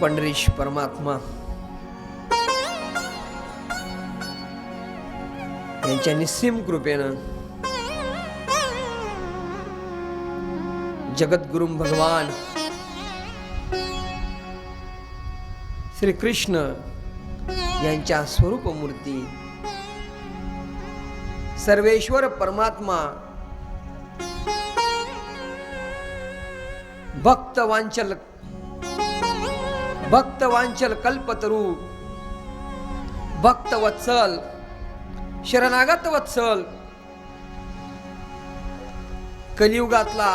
पंढरीश परमात्मा यांच्या निस्सीम कृपेनं जगद्गुरु भगवान श्री कृष्ण यांच्या स्वरूप मूर्ती सर्वेश्वर परमात्मा भक्तवांचल कल्पतरू भक्तवत्सल शरणागत वत्सल कलियुगातला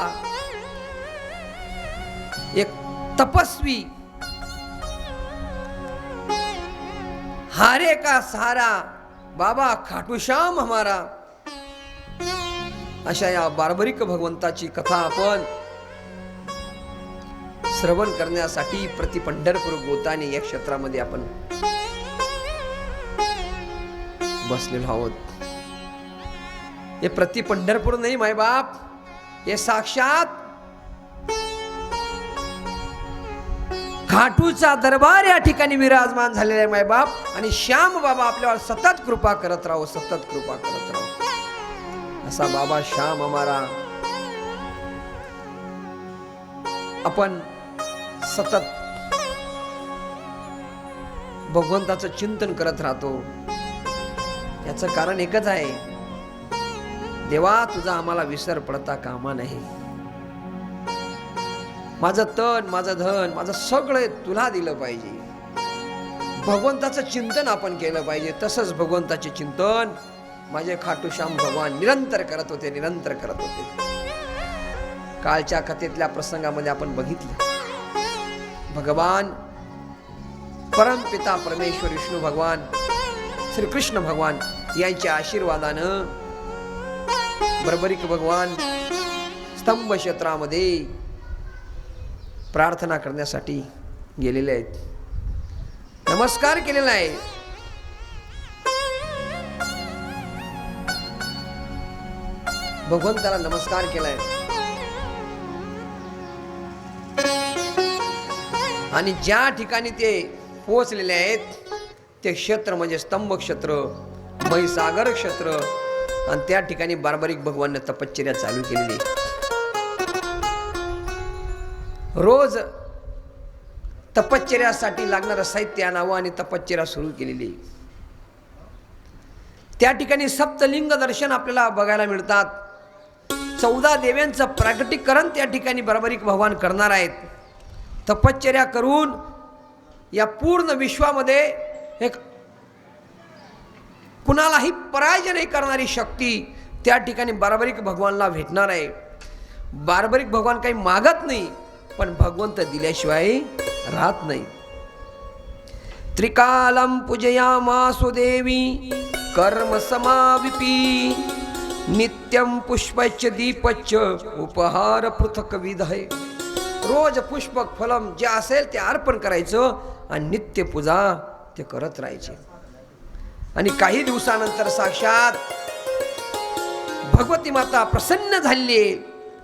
एक तपस्वी हारे का सहारा बाबा खाटू श्याम हमारा अशा या बारबरिक भगवंताची कथा आपण श्रवण करण्यासाठी प्रति पंढरपूर गोताने या क्षेत्रामध्ये आपण बसलेलो आहोत। हे प्रति पंढरपूर नाही मायबाप, हे साक्षात खाटूचा दरबार या ठिकाणी विराजमान झालेला आहे मायबाप। आणि श्याम बाबा आपल्यावर सतत कृपा करत राहो, सतत कृपा करत राहो। असा बाबा श्याम हमारा आपण सतत भगवंताचं चिंतन करत राहतो। याचं कारण एकच आहे, देवा तुझा आम्हाला विसर पडता कामा नाही। माझं तन, माझं धन, माझं सगळं तुला दिलं पाहिजे। भगवंताचं चिंतन आपण केलं पाहिजे। तसंच भगवंताचे चिंतन माझे खाटू श्याम भगवान निरंतर करत होते, निरंतर करत होते। कालच्या कथेतल्या प्रसंगामध्ये आपण बघितलं, भगवान परमपिता परमेश्वर विष्णू भगवान श्री कृष्ण भगवान यांच्या आशीर्वादानं बरबरिक भगवान स्तंभ क्षेत्रामध्ये प्रार्थना करण्यासाठी गेलेले आहेत। नमस्कार केलेला आहे। भगवंताला नमस्कार केलाय आणि ज्या ठिकाणी ते पोहोचलेले आहेत ते क्षेत्र म्हणजे स्तंभ क्षेत्र, महिसागर क्षेत्र, आणि त्या ठिकाणी बारबरिक भगवानने तपश्चर्या चालू केलेली। रोज तपश्चर्यासाठी लागणारं साहित्य आणावं आणि तपश्चर्या सुरू केलेली। त्या ठिकाणी सप्तलिंग दर्शन आपल्याला बघायला मिळतात। 14 देव्यांचं प्रागटीकरण त्या ठिकाणी बारबरिक भगवान करणार आहेत। तपश्चर्या करून या पूर्ण विश्वामध्ये एक कुणालाही पराजय नाही करणारी शक्ती त्या ठिकाणी बारबरिक भगवानला भेटणार आहे। बारबरिक भगवान काही मागत नाही, पण भगवंत दिल्याशिवाय राहत नाही। त्रिकालम पूजयामासु देवी कर्म समाविपी नित्यम पुष्पच्च दीपच्च उपहार पृथक विधय। रोज पुष्पक फलम जे असेल ते अर्पण करायचं आणि नित्य पूजा ते करत राहायचे। आणि काही दिवसानंतर साक्षात भगवती माता प्रसन्न झाली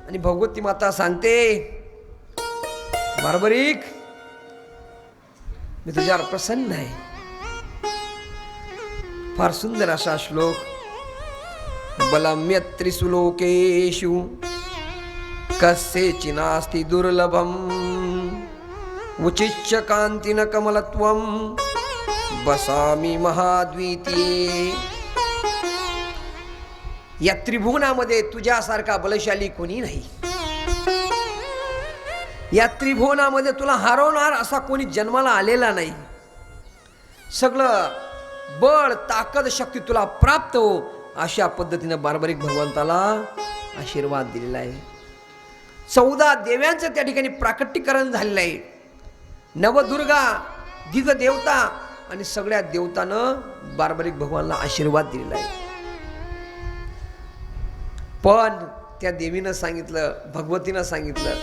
आणि भगवती माता सांगते, बारबरिक मी तुझ्यावर प्रसन्न आहे। फार सुंदर असा श्लोक, बलम्यत्रिषु लोकेषु कस्येचि नास्ति दुर्लभम उचिच्च कांतिन कमलत्वम बसामि महाद्वितीये। या त्रिभुवनामध्ये तुझ्यासारखा बलशाली कोणी नाही। या त्रिभुवनामध्ये तुला हरवणार असा कोणी जन्माला आलेला नाही। सगळं बळ, ताकद, शक्ती तुला प्राप्त हो, अशा पद्धतीने बारबरिक भगवंताला आशीर्वाद दिलेला आहे। 14 देव्यांचं त्या ठिकाणी प्राकटीकरण झालेलं आहे। नवदुर्गा, दिगदेवता आणि सगळ्या देवतानं बारबरिक भगवानला आशीर्वाद दिलेला आहे। पण त्या देवीनं सांगितलं, भगवतीनं सांगितलं,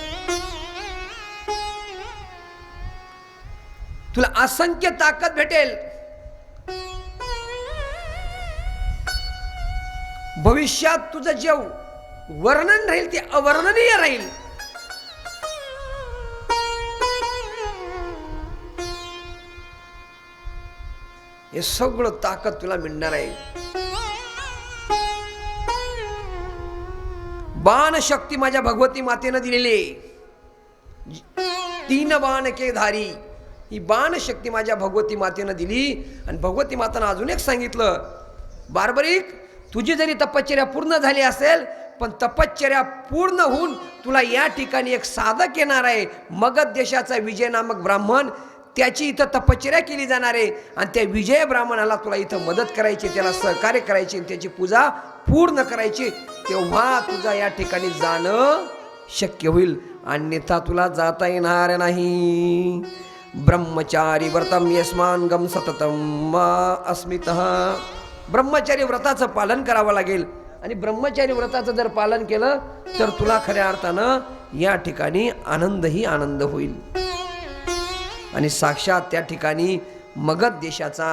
तुला असंख्य ताकद भेटेल, भविष्यात तुझं जे वर्णन राहील ते अवर्णनीय राहील। हे सगळं ताकद तुला मिळणार आहे. बाण शक्ती माझ्या भगवती मातेनं दिलेली, 3 बाण के धारी, ही बाण शक्ती माझ्या भगवती मातेनं दिली. आणि भगवती मातानं अजून एक सांगितलं, बारबरीक तुझी जरी तपश्चर्या पूर्ण झाली असेल, पण तपश्चर्या पूर्ण होऊन तुला या ठिकाणी एक साधक येणार आहे, मगध देशाचा विजय नामक ब्राह्मण, त्याची इथं तपश्चर्या केली जाणार आहे. आणि त्या विजय ब्राह्मणाला तुला इथं मदत करायची, त्याला सहकार्य करायची, त्याची पूजा पूर्ण करायची. तेव्हा तुझा या ठिकाणी जाणं शक्य होईल, अन्यथा तुला जाता येणार नाही. ब्रह्मचारी व्रतम यस्मान गम सततम अस्मितः. ब्रह्मचारी व्रताचं पालन करावं लागेल. आणि ब्रह्मचारी व्रताचं जर पालन केलं तर तुला खऱ्या अर्थानं या ठिकाणी आनंदही आनंद होईल. आणि साक्षात त्या ठिकाणी मगध देशाचा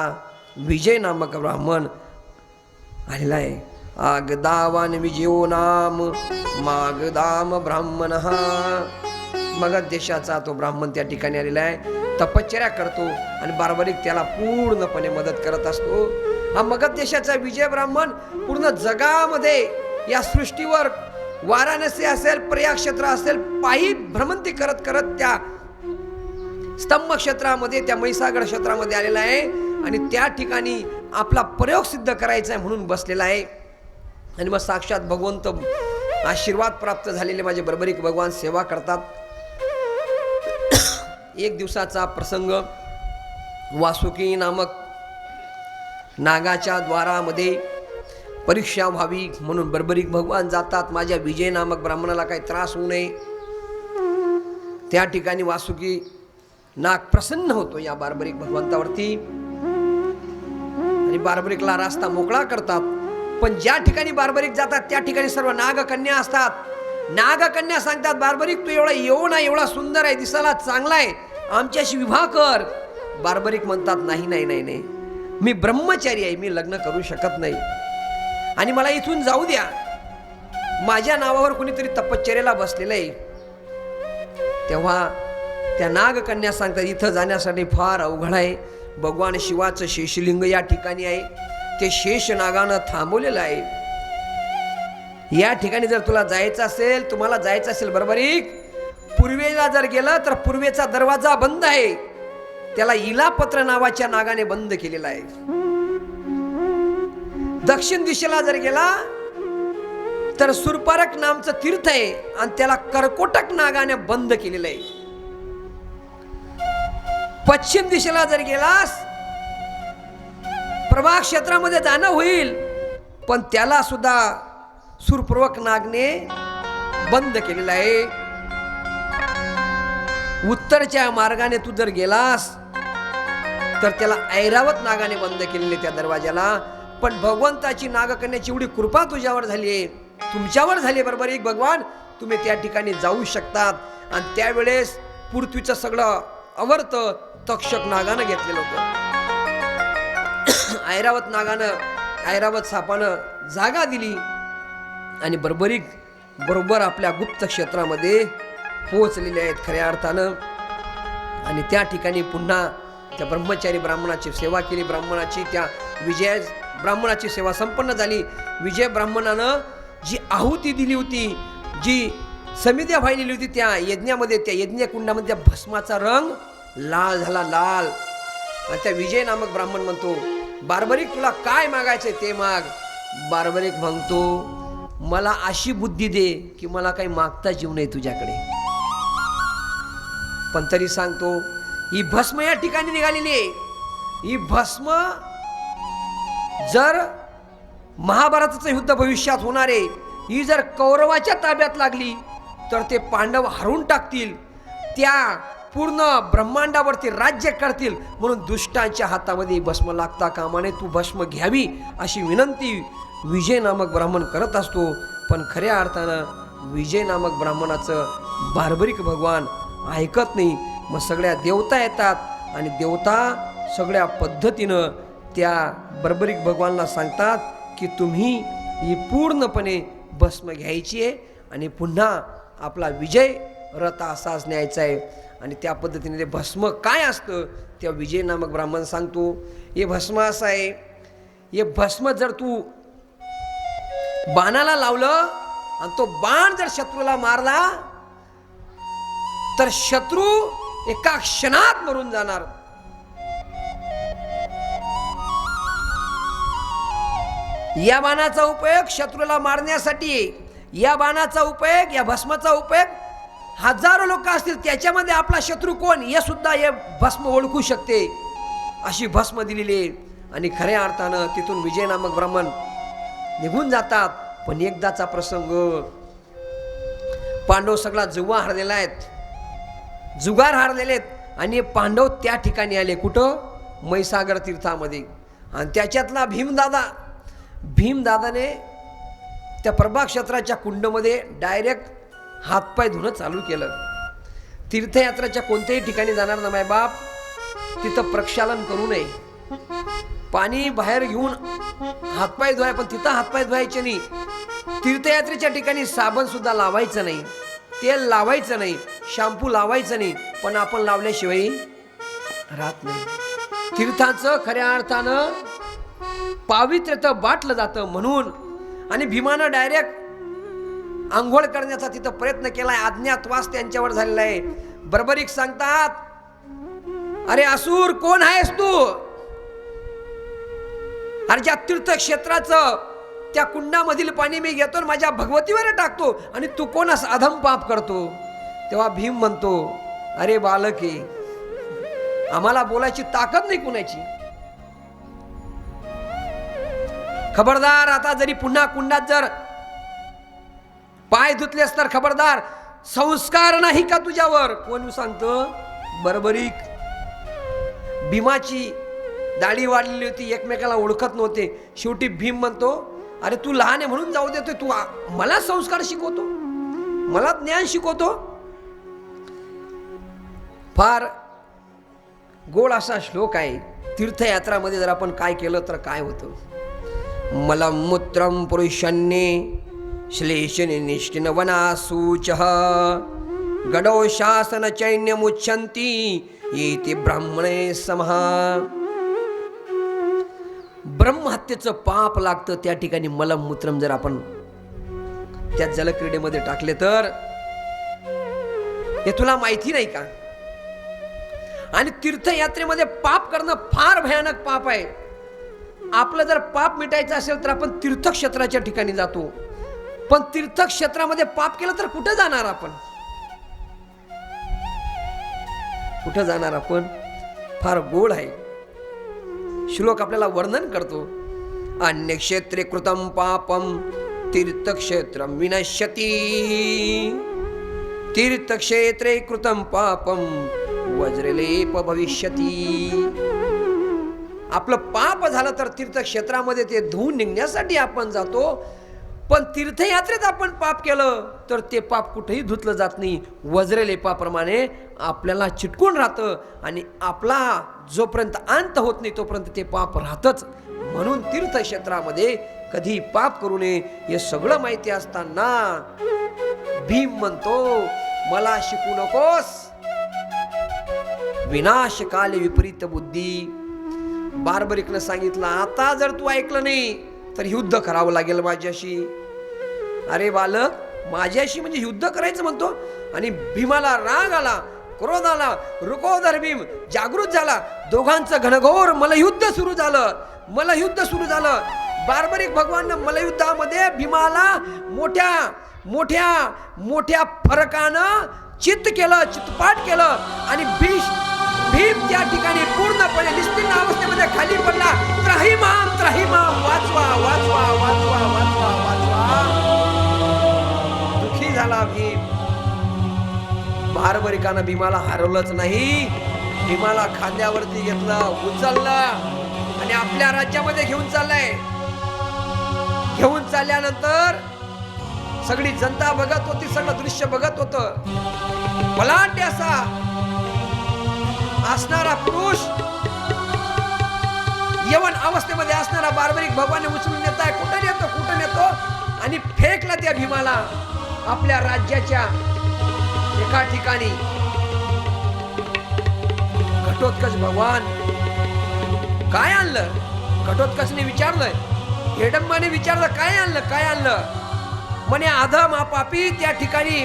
विजय नामक ब्राह्मण आलेला आहे. आगदावान विजयो नाम मागदाम ब्राह्मण. मगध देशाचा तो ब्राह्मण त्या ठिकाणी आलेला आहे, तपश्चर्या करतो आणि बारबारीक त्याला पूर्णपणे मदत करत असतो. हा मगध देशाचा विजय ब्राह्मण पूर्ण जगामध्ये, या सृष्टीवर वाराणसी असेल, प्रयाग क्षेत्र असेल, पायी भ्रमंती करत करत त्या स्तंभ क्षेत्रामध्ये, त्या म्हैसागड क्षेत्रामध्ये आलेला आहे. आणि त्या ठिकाणी आपला प्रयोग सिद्ध करायचा आहे म्हणून बसलेला आहे. आणि मग साक्षात भगवंत आशीर्वाद प्राप्त झालेले माझे बर्बरिक भगवान सेवा करतात. एक दिवसाचा प्रसंग, वासुकी नामक नागाच्या द्वारामध्ये परीक्षा व्हावी म्हणून बर्बरिक भगवान जातात. माझ्या विजय नामक ब्राह्मणाला काही त्रास होऊ नये. त्या ठिकाणी वासुकी नाग प्रसन्न होतो या बारबरिक भगवंतावरती आणि बारबरिकला रस्ता मोकळा करतात. पण ज्या ठिकाणी बारबरिक जातात त्या ठिकाणी सर्व नागकन्या असतात. नागकन्या सांगतात, बारबरिक तू एवढा येऊ ना, एवढा सुंदर आहे, दिसायला चांगला आहे, आमच्याशी विवाह कर. बारबरिक म्हणतात, नाही नाही नाही नाही, मी ब्रह्मचारी आहे, मी लग्न करू शकत नाही आणि मला इथून जाऊ द्या. माझ्या नावावर कोणीतरी तपश्चर्याला बसलेलं आहे. तेव्हा त्या नागकन्या सांगतात, इथं जाण्यासाठी फार अवघड आहे. भगवान शिवाचं शेषलिंग या ठिकाणी आहे, ते शेष नागानं थांबवलेलं आहे. या ठिकाणी जर तुला जायचं असेल, तुम्हाला जायचं असेल बरोबरीक, पूर्वेला जर गेलं तर पूर्वेचा दरवाजा बंद आहे, त्याला इलापत्र नावाच्या नागाने बंद केलेला आहे. दक्षिण दिशेला जर गेला तर सुरपारक नामचं तीर्थ आहे आणि त्याला कर्कोटक नागाने बंद केलेलं आहे. पश्चिम दिशेला जर गेलास प्रभाग क्षेत्रामध्ये जाणं होईल, पण त्याला सुद्धा सुरपूर्वक नागने बंद केलेलं आहे. उत्तरच्या मार्गाने तू जर गेलास तर त्याला ऐरावत नागाने बंद केलेले त्या दरवाजाला. पण भगवंताची नागकन्याची एवढी कृपा तुझ्यावर झाली आहे, तुमच्यावर झाली बरोबर एक भगवान, तुम्ही त्या ठिकाणी जाऊ शकतात. आणि त्यावेळेस पृथ्वीचं सगळं अवर्त तक्षक नागानं घेतलेलं होतं. ऐरावत नागानं, ऐरावत सापानं जागा दिली आणि बरोबर आपल्या गुप्त क्षेत्रामध्ये पोहोचलेले आहेत खऱ्या अर्थानं. आणि त्या ठिकाणी पुन्हा त्या ब्रह्मचारी ब्राह्मणाची सेवा केली. ब्राह्मणाची, त्या विजय ब्राह्मणाची सेवा संपन्न झाली. विजय ब्राह्मणानं जी आहुती दिली होती, जी समिध्या वाहिलेली होती त्या यज्ञामध्ये, त्या यज्ञकुंडामध्ये त्या भस्माचा रंग लाल झाला, लाल. आणि त्या विजय नामक ब्राह्मण म्हणतो, बारबरिक तुला काय मागायचंय ते माग. बारबरिक म्हणतो, मला अशी बुद्धी दे की मला काही मागता जीव नाही तुझ्याकडे. पण तरी सांगतो, ही भस्म या ठिकाणी निघालेली आहे. ही भस्म जर महाभारताचं युद्ध भविष्यात होणार आहे, ही जर कौरवाच्या ताब्यात लागली तर ते पांडव हरून टाकतील, त्या पूर्ण ब्रह्मांडावरती राज्य करतील. म्हणून दुष्टांच्या हातामध्ये भस्म लागता कामा नये, तू भस्म घ्यावी अशी विनंती विजय नामक ब्राह्मण करत असतो. पण खऱ्या अर्थानं विजय नामक ब्राह्मणाचं बारबरिक भगवान ऐकत नाही. मग सगळ्या देवता येतात आणि देवता सगळ्या पद्धतीनं त्या बर्बरिक भगवानला सांगतात की तुम्ही ही पूर्णपणे भस्म घ्यायची आहे आणि पुन्हा आपला विजय रथ असाच न्यायचा आहे. आणि त्या पद्धतीने ते भस्म काय असतं त्या विजय नामक ब्राह्मण सांगतो. हे भस्म असं आहे, हे भस्म जर तू बाणाला लावलं आणि तो बाण जर शत्रूला मारला तर शत्रू एका क्षणात मरून जाणार. या बाणाचा उपयोग शत्रूला मारण्यासाठी, या बाणाचा उपयोग, या भस्माचा उपयोग हजारो लोक असतील त्याच्यामध्ये आपला शत्रू कोण हे सुद्धा हे भस्म ओळखू शकते, अशी भस्म दिलेली आहे. आणि खऱ्या अर्थानं तिथून विजय नामक ब्राह्मण निघून जातात. पण एकदाचा प्रसंग, पांडव सगळा जुवा हरलेला आहेत, जुगार हारलेले आहेत आणि पांडव त्या ठिकाणी आले. कुठं? म्हैसागर तीर्थामध्ये. आणि त्याच्यातला भीमदादाने त्या प्रभाक्षेत्राच्या कुंडमध्ये डायरेक्ट हातपाय धुणं चालू केलं. तीर्थयात्राच्या कोणत्याही ठिकाणी जाणार ना मायबाप, तिथं प्रक्षालन करू नये. पाणी बाहेर घेऊन हातपाय धुवाय, पण तिथं हातपाय धुवायचे नाही. तीर्थयात्रेच्या ठिकाणी साबण सुद्धा लावायचं नाही, तेल लावायचं नाही, शॅम्पू लावायचं नाही. पण आपण लावल्याशिवाय राहत नाही. तीर्थाचं खऱ्या अर्थानं पावित्र्य बाटलं जातं म्हणून. आणि भीमानं डायरेक्ट आंघोळ करण्याचा तिथं प्रयत्न केलाय. अज्ञातवास त्यांच्यावर झालेला आहे. बर्बरीक सांगतात, अरे असुर कोण आहेस तू? अरे ज्या तीर्थक्षेत्राचं त्या कुंडामधील पाणी मी घेतो माझ्या भगवतीवर टाकतो आणि तू कोण असं अधम पाप करतो? तेव्हा भीम म्हणतो, अरे बालके, आम्हाला बोलायची ताकद नाही कुणाची. खबरदार, आता जरी पुन्हा कुंडात जर पाय धुतलेस तर खबरदार, संस्कार नाही का तुझ्यावर? कोण सांगतो? बर्बरीक. भीमाची दाढी वाढलेली होती, एकमेकाला ओळखत नव्हते. शेवटी भीम म्हणतो, अरे तू लहान आहे म्हणून जाऊ देतोय, तू मला संस्कार शिकवतो, मला ज्ञान शिकवतो. फार गोड असा श्लोक आहे. तीर्थयात्रामध्ये जर आपण काय केलं तर काय होतं? मलमूत्रम पुरुषन्ये श्लेषणे निष्ठिन वनासूचः गडो शासन चैन्यमुच्छन्ति येते ब्राह्मणे समः. ब्रह्महत्येचं पाप लागतं त्या ठिकाणी. मलमूत्रम जर आपण त्या जलक्रीडेमध्ये टाकले तर, हे तुला माहिती नाही का? आणि तीर्थयात्रेमध्ये पाप करणं फार भयानक पाप आहे. आपलं जर पाप मिटायचं असेल तर आपण तीर्थक्षेत्राच्या ठिकाणी जातो, पण तीर्थक्षेत्रामध्ये पाप केलं तर कुठं जाणार आपण? कुठं जाणार आपण? फार गोड आहे. श्लोक आपल्याला वर्णन करतो. अन्य क्षेत्रे कृतं पापम तीर्थक्षेत्रम विनश्यति, तीर्थक्षेत्रे कृतं पापम वज्रलेप भविष्यति. आपलं पाप झालं तर तीर्थक्षेत्रामध्ये ते धुवून निघण्यासाठी आपण जातो, पण तीर्थयात्रेत आपण पाप केलं तर ते पाप कुठेही धुतलं जात नाही. वज्रलेपाप्रमाणे आपल्याला चिटकून राहतं आणि आपला जोपर्यंत अंत होत नाही तोपर्यंत ते पाप राहतच. म्हणून तीर्थक्षेत्रामध्ये कधी पाप करू नये हे सगळं माहिती असताना भीम म्हणतो, मला शिकू नकोस. विनाशकाले विपरीत बुद्धी. बार्बरिकनं सांगितलं, आता जर तू ऐकलं नाही तर युद्ध करावं लागेल माझ्याशी. अरे बालक, माझ्याशी म्हणजे युद्ध करायचं म्हणतो? आणि भीमाला राग आला, क्रोध आला. रुकोदर भीम जागृत झाला. दोघांचं घनघोर मलयुद्ध सुरू झालं. मलयुद्ध सुरू झालं. बार्बरिक भगवान मलयुद्धामध्ये भीमाला मोठ्या मोठ्या मोठ्या फरकानं चितपाट केलं आणि भीम त्या ठिकाणी पूर्णपणे निस्तीर्ण अवस्थेमध्ये खाली पडला. त्राहिमाम त्राहिमाम, वाचवा वाचवा वाचवा वाचवा वाचवा. दुःखी झाला भीम. बार्बरिकानं भीमाला हरवलंच नाही, भीमाला खांद्यावरती घेतलं, उचललं आणि आपल्या राज्यामध्ये घेऊन चाललंय. घेऊन चालल्यानंतर सगळी जनता बघत होती, सगळं दृश्य बघत होतं. बलाढ्य असा असणारा पुरुष, यवन अवस्थेमध्ये असणारा बार्बरिक भगवान उचलून नेताय. कुठं नेतो आणि फेकला त्या भीमाला आपल्या राज्याच्या एका ठिकाणी. घटोत्कच भगवान काय आणलं? घटोत्कचने विचारलंय, हिडंबाने विचारलं, काय आणलं, काय आणलं? म्हणे अधम हा पापी त्या ठिकाणी,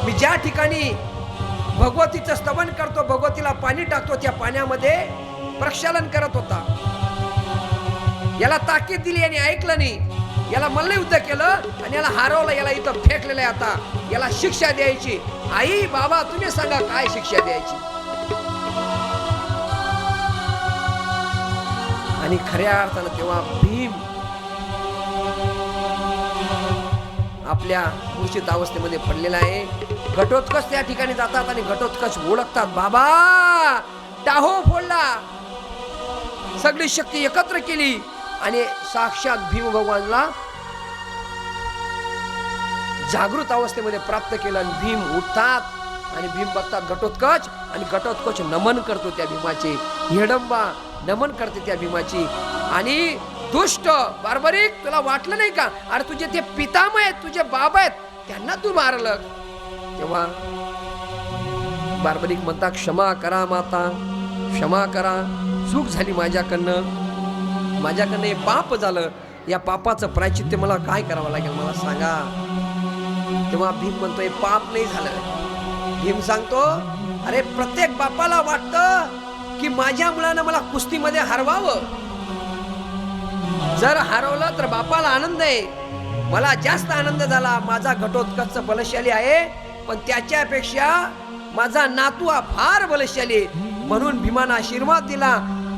मी ज्या ठिकाणी भगवतीचं स्तवन करतो, भगवतीला पाणी टाकतो, त्या पाण्यामध्ये प्रक्षालन करत होता. याला ताकीद दिली आणि ऐकलं नाही, याला मल्लयुद्ध केलं आणि याला हरवलं, याला इथं फेकलेलं आहे. आता याला शिक्षा द्यायची. आई बाबा तुम्ही सांगा काय शिक्षा द्यायची? आणि खऱ्या अर्थानं तेव्हा भीम आपल्या मूर्छित अवस्थेमध्ये पडलेला आहे. घटोत्कच त्या ठिकाणी जातात आणि घटोत्कच ओळखतात, बाबा टाहो फोडला, सगळी शक्ती एकत्र केली आणि साक्षात भीम भगवानला जागृत अवस्थेमध्ये प्राप्त केलं. आणि भीम उठतात आणि भीम बघतात घटोत्कच, आणि घटोत्कच नमन करतो त्या भीमाचे. हिडंबा नमन करते त्या भीमाची. आणि दुष्ट बार्बरिक, तुला वाटलं नाही का, अरे तुझे ते पितामह आहेत, तुझे बाबा आहेत, त्यांना तू मारलं. तेव्हा बार्बरिक म्हणतात, क्षमा करा माता, क्षमा करा, चूक झाली माझ्याकडनं हे पाप झालं, या पापाचं प्रायचित्य मला काय करावं लागेल मला सांगा. तेव्हा भीम म्हणतो, हे पाप नाही झालं. भीम सांगतो, अरे प्रत्येक बापाला वाटतं की माझ्या मुलानं मला कुस्तीमध्ये हरवावं. जर हरवलं तर बापाला आनंद आहे, मला जास्त आनंद झाला. माझा घटोत्कच बलशाली आहे, पण त्याच्यापेक्षा माझा नातू हा फार बलशाली आहे. म्हणून भीमानं आशीर्वाद दिला,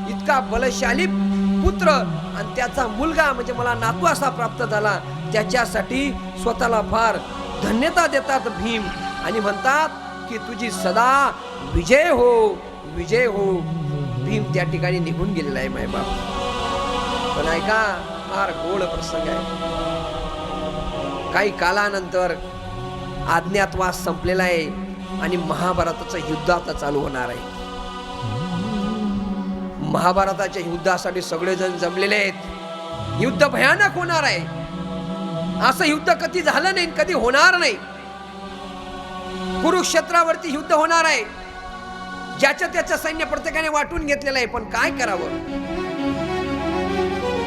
इतका बलशाली पुत्र आणि त्याचा मुलगा म्हणजे मला नातू असा प्राप्त झाला. त्याच्यासाठी स्वतःला फार धन्यता देतात भीम आणि म्हणतात की तुझी सदा विजय हो, विजय हो. भीम त्या ठिकाणी निघून गेलेला आहे मायबाप. पण ऐका, फार गोड प्रसंग आहे. काही कालानंतर अज्ञातवास संपलेला आहे आणि महाभारताचं युद्ध आता चालू होणार आहे. महाभारताच्या युद्धासाठी सगळेजण जमलेले आहेत. युद्ध भयानक होणार आहे. असं युद्ध कधी झालं नाही, कधी होणार नाही. कुरुक्षेत्रावरती युद्ध होणार आहे. ज्याचं त्याचं सैन्य प्रत्येकाने वाटून घेतलेलं आहे. पण काय करावं?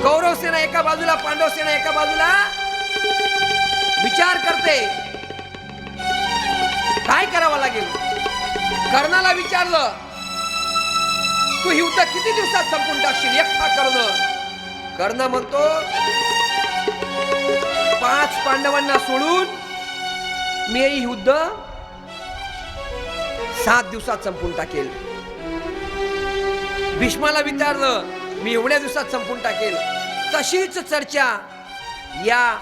कौरव सेना एका बाजूला, पांडव सेना एका बाजूला विचार करते काय करावं लागेल. कर्णाला विचारलं, तू युद्ध किती दिवसात संपून टाकशील एकटा कर्ण? कर्ण म्हणतो, 5 पांडवांना सोडून मी हे युद्ध 7 दिवसात संपून टाकेल. भीष्माला विचारलं, मी एवढ्या दिवसात संपून टाकेल. तशीच चर्चा या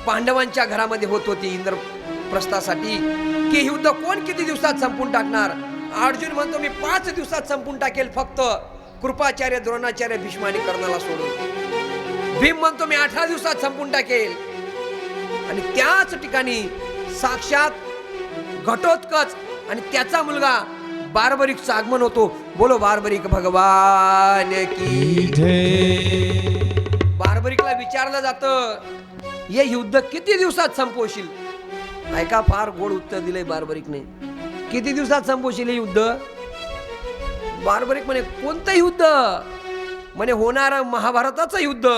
पांडवांच्या घरामध्ये होत होती इंद्रप्रस्थासाठी की युद्ध कोण किती दिवसात संपून टाकणार. अर्जुन म्हणतो, मी 5 दिवसात संपून टाकेल, फक्त कृपाचार्य, द्रोणाचार्य, भीष्म आणि कर्णाला सोडून. भीम म्हणतो, मी 18 दिवसात संपून टाकेल. आणि त्याच ठिकाणी साक्षात घटोत्कच आणि त्याचा मुलगा बार्बरिकचं आगमन होतो. बोलो बार्बरिक भगवान की जय. बार्बरिकला विचारलं जातं, हे युद्ध किती दिवसात संपवशील? ऐका, फार गोड उत्तर दिलंय बार्बरिकने. किती दिवसात संपवशील हे युद्ध? बार्बरिक म्हणे, कोणतं युद्ध? म्हणे होणारं महाभारताचं युद्ध.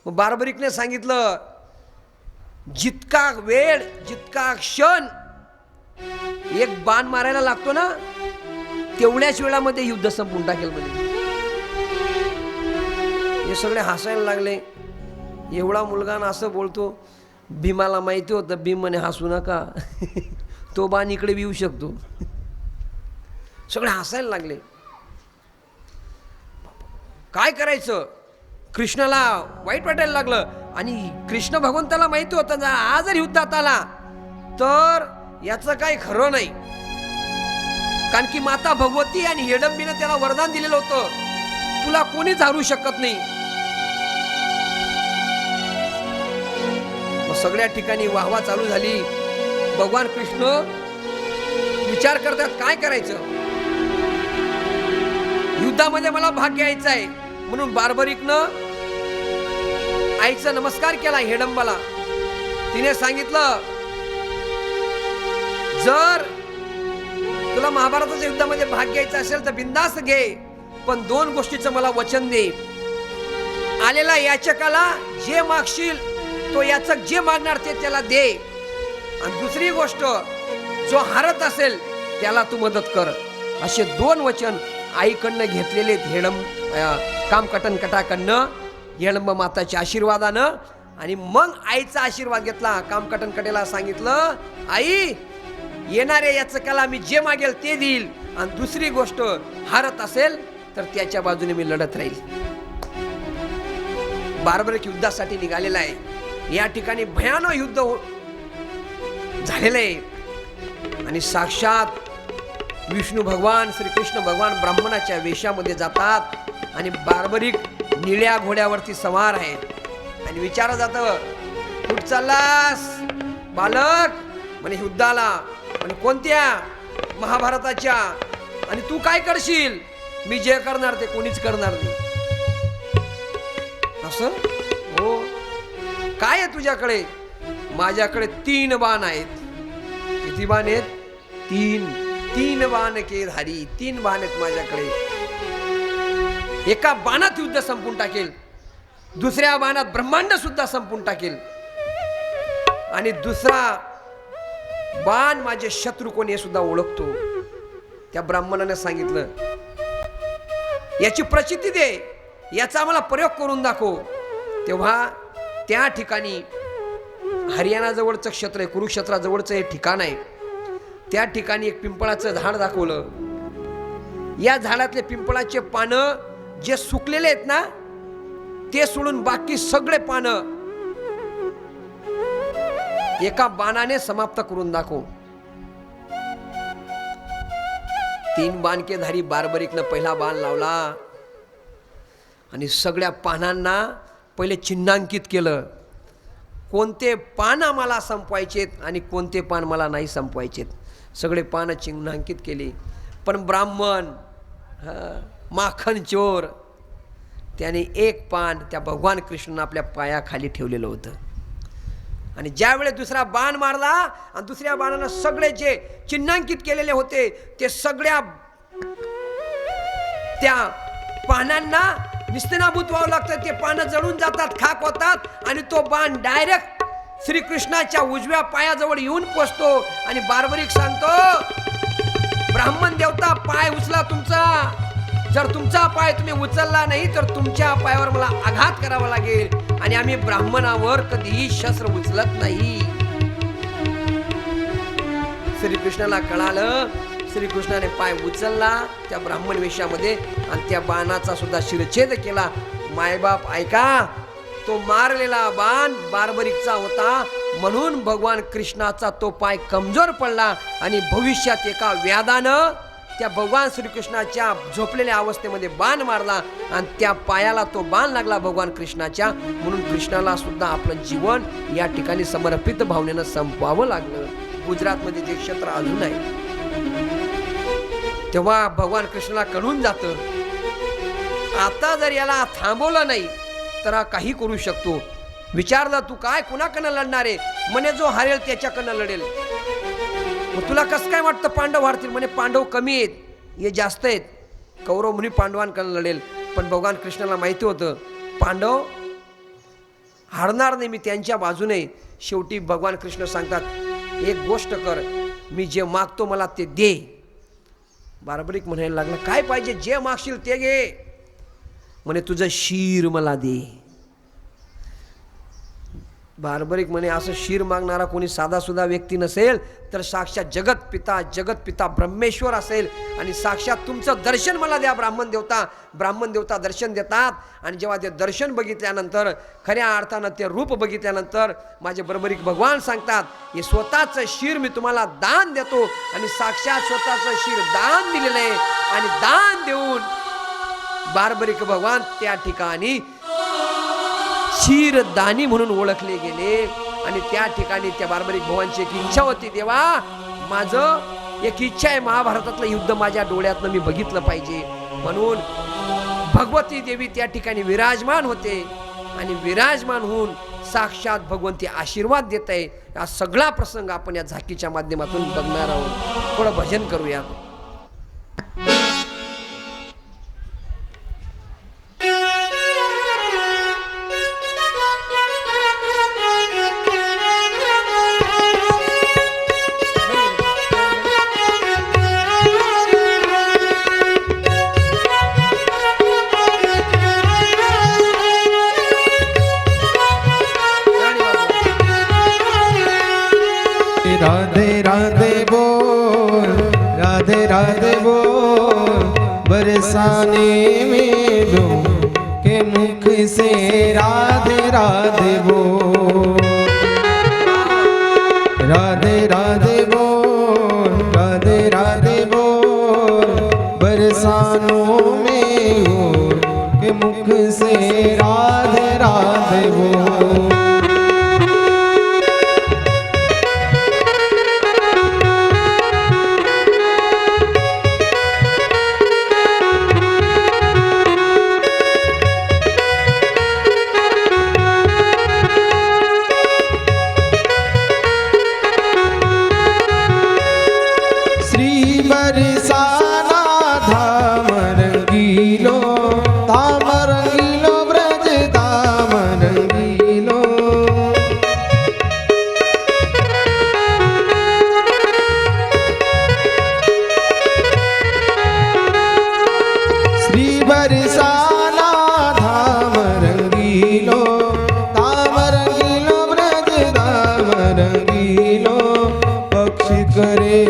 बार्बरिकने सांगितलं, जितका वेळ, जितका क्षण एक बाण मारायला लागतो ना, तेवढ्याच वेळामध्ये युद्ध संपून टाकेल म्हणे. हे सगळे हसायला लागले. एवढा मुलगा असं बोलतो. भीमाला माहिती होतं, भीम म्हणे हसू नका, तो बाण इकडे येऊ शकतो. सगळे हसायला लागले. काय करायचं? कृष्णाला वाईट वाटायला लागलं. आणि कृष्ण भगवंताला माहिती होतं, हा जर युद्धात आला तर याचं काही खरं नाही. कारण की माता भगवती आणि हिडंबीनं त्याला वरदान दिलेलं होतं, तुला कोणीच हारू शकत नाही. सगळ्या ठिकाणी वाहवा चालू झाली. भगवान कृष्ण विचार करतात, काय करायचं? युद्धामध्ये मला भाग घ्यायचा आहे. म्हणून बार्बरिकनं आईचा नमस्कार केला हिडंबाला. तिने सांगितलं, जर तुला तुला महाभारताच्या युद्धामध्ये भाग घ्यायचा असेल तर बिंदास घे, पण 2 गोष्टीचं मला वचन दे. आलेला याचकाला जे मागशील तो याचक जे मागणार ते त्याला दे, आणि दुसरी गोष्ट जो हारत असेल त्याला तू मदत कर. असे 2 वचन आईकडनं घेतलेले कामकटन कटाकडनं, हेळंब माताच्या आशीर्वादानं. आणि मग आईचा आशीर्वाद घेतला. कामकटन कटेला सांगितलं, आई येणाऱ्या याचकाला मी जे मागेल ते देईल, आणि दुसरी गोष्ट हारत असेल तर त्याच्या बाजूने मी लढत राहील. बार्बरिक युद्धासाठी निघालेला आहे. या ठिकाणी भयानक युद्ध झालेलं आहे, आणि साक्षात विष्णू भगवान श्रीकृष्ण भगवान ब्राह्मणाच्या वेशामध्ये जातात, आणि बार्बरिक निळ्या घोड्यावरती सवार आहे. आणि विचारलं जातं, कुठ चाललास बालक? म्हणे युद्धाला. म्हणे कोणत्या? महाभारताच्या. आणि तू काय करशील? मी जे करणार ते कोणीच करणार नाही. असं? हो. काय आहे तुझ्याकडे? माझ्याकडे 3 बाण आहेत. किती बाण आहेत? 3 बाण के धारी. 3 बाण आहेत माझ्याकडे. एका बाणात युद्ध संपून टाकेल, दुसऱ्या बाणात ब्रह्मांड सुद्धा संपून टाकेल, आणि दुसरा बाण माझे शत्रू कोण हे सुद्धा ओळखतो. त्या ब्राह्मणाने सांगितलं, याची प्रचिती दे, याचा आम्हाला प्रयोग करून दाखव. तेव्हा त्या ठिकाणी हरियाणा जवळचं क्षेत्र आहे, कुरुक्षेत्राजवळचं हे ठिकाण आहे. त्या ठिकाणी एक पिंपळाचं झाड दाखवलं. या झाडातले पिंपळाचे पानं जे सुकलेले आहेत ना, ते सोडून बाकी सगळे पानं एका बाणाने समाप्त करून दाखव. 3 बाणकेधारी बार्बरिकनं पहिला बाण लावला, आणि सगळ्या पानांना पहिले चिन्हांकित केलं. कोणते पान मला संपवायचेत आणि कोणते पान मला नाही संपवायचेत. सगळे पानं चिन्हांकित केली. पण ब्राह्मण माखन चोर त्याने एक पान त्या भगवान कृष्णाने आपल्या पायाखाली ठेवलेलं होतं. आणि ज्या वेळेस दुसरा बाण मारला, आणि दुसऱ्या बाणानं सगळे जे चिन्हांकित केलेले होते ते सगळ्या त्या पानांना निस्तेनाभूत व्हावं लागतं. ते पानं जळून जातात, खाक होतात, आणि तो बाण डायरेक्ट श्रीकृष्णाच्या उजव्या पायाजवळ येऊन पोचतो. आणि बार्बरिक सांगतो, ब्राह्मण देवता पाय उचला तुमचा. जर तुमचा पाय तुम्ही उचलला नाही तर तुमच्या पायावर मला आघात करावा लागेल, आणि आम्ही ब्राह्मणावर कधीही शस्त्र उचलत नाही. श्रीकृष्णाला कळालं. श्रीकृष्णाने पाय उचलला त्या ब्राह्मण वेशामध्ये, आणि त्या बाणाचा सुद्धा शिरछेद केला. मायबाप ऐका, तो मारलेला बाण बार्बरिकचा होता, म्हणून भगवान कृष्णाचा तो पाय कमजोर पडला, आणि भविष्यात एका व्याधानं त्या भगवान श्रीकृष्णाच्या झोपलेल्या अवस्थेमध्ये बाण मारला, आणि त्या पायाला तो बाण लागला भगवान कृष्णाच्या. म्हणून कृष्णाला सुद्धा आपलं जीवन या ठिकाणी समर्पित भावनेनं संपवावं लागलं. गुजरातमध्ये जे क्षेत्र अजून आहे, तेव्हा भगवान कृष्णाला कळून जातं, आता जर याला थांबवलं नाही तर काही करू शकतो. विचारलं, तू काय कुणाकडनं लढणार आहे? म्हणे जो हारेल त्याच्याकडनं लढेल. मग तुला कसं काय वाटतं पांडव हारतील? म्हणे पांडव कमी आहेत, हे जास्त आहेत. कौरव मुनी पांडवांकडनं लढेल. पण भगवान कृष्णाला माहिती होतं पांडव हारणार नाही, मी त्यांच्या बाजूने. शेवटी भगवान कृष्ण सांगतात, एक गोष्ट कर, मी जे मागतो मला ते दे. बार्बरिक म्हणायला लागला, काय पाहिजे? जे मागशील ते घे. म्हणे तुझं शीर मला दे. बार्बरिक म्हणे, असं शीर मागणारा कोणी साधा सुद्धा व्यक्ती नसेल तर साक्षात जगतपिता ब्रह्मेश्वर असेल. आणि साक्षात तुमचं दर्शन मला द्या ब्राह्मण देवता दर्शन देतात. आणि जेव्हा ते दर्शन बघितल्यानंतर, खऱ्या अर्थानं ते रूप बघितल्यानंतर माझे बार्बरिक भगवान सांगतात, हे स्वतःचं शीर मी तुम्हाला दान देतो. आणि साक्षात स्वतःचं शीर दान दिलेलं आहे. आणि दान देऊन बार्बरिक भगवान त्या ठिकाणी क्षीरदानी म्हणून ओळखले गेले. आणि त्या ठिकाणी त्या बार्बरिक भगवानची एक इच्छा होती, देवा माझं एक इच्छा आहे, महाभारतातलं युद्ध माझ्या डोळ्यातनं मी बघितलं पाहिजे. म्हणून भगवती देवी त्या ठिकाणी विराजमान होते, आणि विराजमान होऊन साक्षात भगवंती आशीर्वाद देत आहे. हा सगळा प्रसंग आपण या झाकीच्या माध्यमातून बघणार आहोत. थोडं भजन करूया. राधे राधे बोल बरसाने में दो के मुख से राधे राधे बोल राधे राधे बोल राधे राधे बोल बरसानों में बोल के मुख से राधे राधे बोल बरसाना धाम रंगीलो धाम रंगीलो ब्रज धाम रंगीलो श्री बरसाना धाम रंगीलो ब्रज धाम रंगीलो पक्षी करे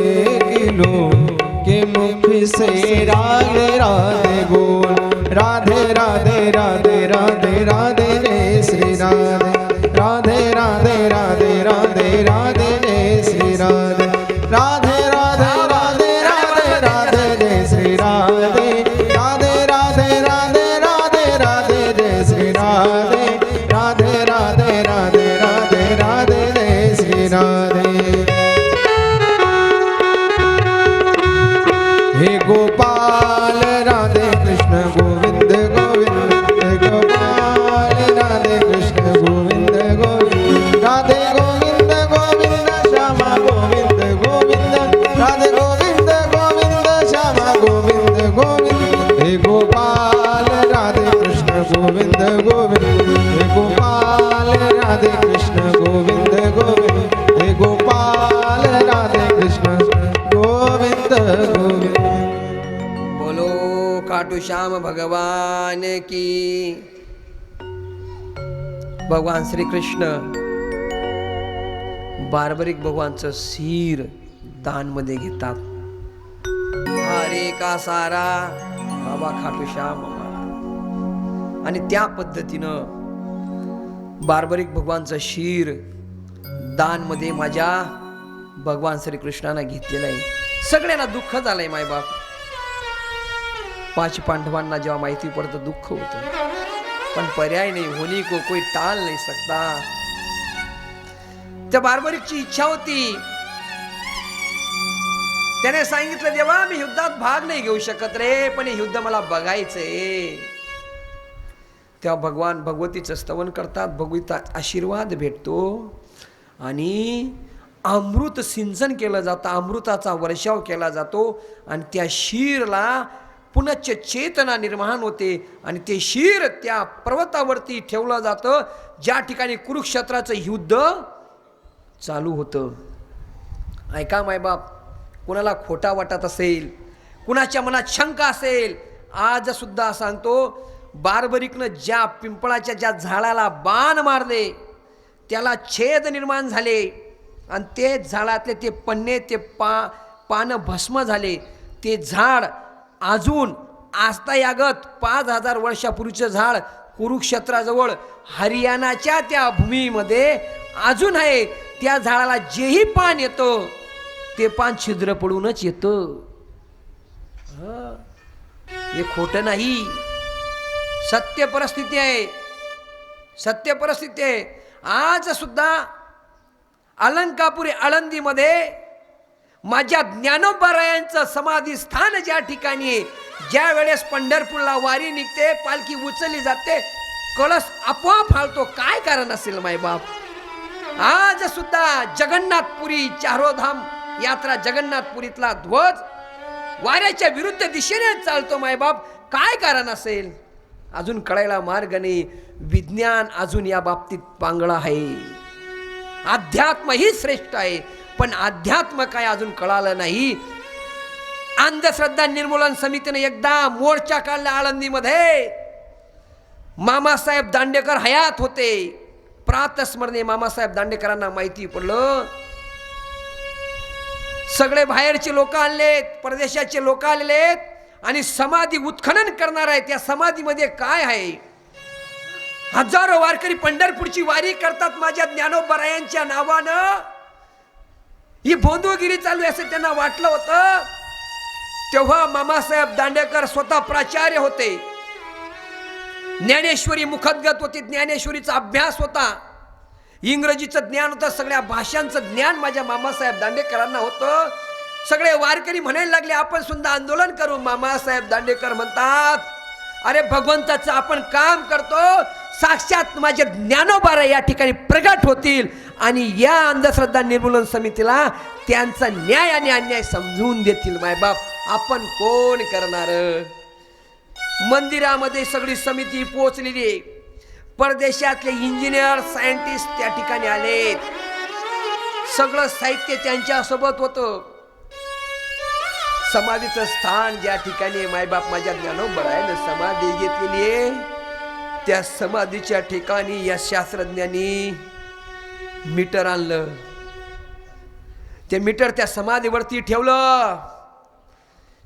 के मुख से राधे राधे बोल राधे राधे राधे राधे राधे रे श्री राधे राधे राधे राधे राधे राधे रे श्री राधे राधे राधे राधे राधे राधे रे श्री राधे राधे राधे राधे राधे राधे रे श्री राधे राधे राधे राधे राधे राधे रे श्री राधे हे गोपाल राधे कृष्ण गोविंद गोविंद हे गोपाल राधे कृष्ण गोविंद गोविंद राधे गोविंद गोविंद श्यामा गोविंद गोविंद राधे गोविंद गोविंद श्यामा गोविंद गोविंद हे गोपाल राधे कृष्ण गोविंद गोविंद हे गोपाल राधे कृष्ण गोविंद गोविंद हे गोपाल राधे कृष्ण गोविंद गोविंद खाटू श्याम भगवान की। भगवान श्री कृष्ण बारबरीक भगवानचं शिर दान मध्ये घेतात. अरे का सारा बाबा खाटू श्याम आणि त्या पद्धतीनं बारबरीक भगवानचं शिर दान मध्ये माझ्या भगवान श्री कृष्णाने घेतलेलं आहे. सगळ्यांना दुःख झालंय मायबाप. 5 पांडवांना जेव्हा माहिती पडतं दुःख होतं, पण पर्याय नाही. होनी को कोई टाल नाही सकता. त्या बारबरीकची इच्छा होती. त्याने सांगितलं देवा मी युद्धात भाग नाही घेऊ शकत रे, पण हे युद्ध मला बघायचंय. तेव्हा भगवान भगवतीचं स्तवन करतात. भगवतीचा आशीर्वाद भेटतो आणि अमृत सिंचन केलं जातं. अमृताचा वर्षाव केला जातो आणि त्या शीरला पुनश्च चेतना निर्माण होते आणि ते शीर त्या पर्वतावरती ठेवलं जातं ज्या ठिकाणी कुरुक्षेत्राचं युद्ध चालू होतं. ऐका मायबाप, कुणाला खोटा वाटत असेल, कुणाच्या मनात शंका असेल, आज सुद्धा सांगतो बारबरीकनं ज्या पिंपळाच्या ज्या झाडाला बाण मारले त्याला छेद निर्माण झाले आणि ते झाडातले ते पन्ने ते पानं भस्म झाले. ते झाड अजून आस्तायागत 5000 वर्षापूर्वीचं झाड कुरुक्षेत्राजवळ हरियाणाच्या त्या भूमीमध्ये अजून आहे. त्या झाडाला जेही पान येतं ते पान छिद्र पडूनच येतं. हे खोटं नाही, सत्य परिस्थिती आहे. सत्य परिस्थिती आहे. आज सुद्धा अलंकापुरी आळंदीमध्ये माझ्या ज्ञानोबारायांचं समाधी स्थान ज्या ठिकाणी आहे, ज्या वेळेस पंढरपूरला वारी निघते, पालखी उचलली जाते, कळस आपोआप हालतो. काय कारण असेल मायबाप? आज सुद्धा जगन्नाथपुरी चारोधाम यात्रा, जगन्नाथपुरीतला ध्वज वाऱ्याच्या विरुद्ध दिशेने चालतो मायबाप. काय कारण असेल? अजून कळायला मार्ग नाही. विज्ञान अजून या बाबतीत पांगळा आहे. अध्यात्म ही श्रेष्ठ आहे, पण अध्यात्म काय अजून कळालं नाही. अंधश्रद्धा निर्मूलन समितीने एकदा मोर्चा काढला आळंदीमध्ये. मामासाहेब दांडेकर हयात होते. प्रातस्मरणे मामासाहेब दांडेकरांना माहिती पडलं सगळे बाहेरचे लोक आणलेत, परदेशाचे लोक आलेत आणि समाधी उत्खनन करणार आहे. त्या समाधीमध्ये काय आहे? हजारो वारकरी पंढरपूरची वारी करतात माझ्या ज्ञानोबरायांच्या नावानं. ही भोंदूगिरी चालू आहे असं त्यांना वाटलं होतं. तेव्हा मामासाहेब दांडेकर स्वतः प्राचार्य होते. ज्ञानेश्वरी मुखद्गत होती, ज्ञानेश्वरीचा अभ्यास होता, इंग्रजीचं ज्ञान होतं, सगळ्या भाषांचं ज्ञान माझ्या मामासाहेब दांडेकरांना होतं. सगळे वारकरी म्हणायला लागले आपण सुद्धा आंदोलन करू. मामासाहेब दांडेकर म्हणतात, अरे भगवंताचं आपण काम करतो, साक्षात माझे ज्ञानोबा या ठिकाणी प्रगट होतील आणि या अंधश्रद्धा निर्मूलन समितीला त्यांचा न्याय आणि अन्याय समजून देतील. मायबाप आपण कोण करणार? मंदिरामध्ये सगळी समिती पोहोचलेली आहे. परदेशातले इंजिनियर सायंटिस्ट त्या ठिकाणी आले. सगळं साहित्य त्यांच्या सोबत होतं. समाधीचं स्थान ज्या ठिकाणी मायबाप माझ्या ज्ञानोबरायाने समाधी घेतलेली आहे, त्या समाधीच्या ठिकाणी या शास्त्रज्ञांनी मीटर आणलं. ते मीटर त्या समाधीवरती ठेवलं.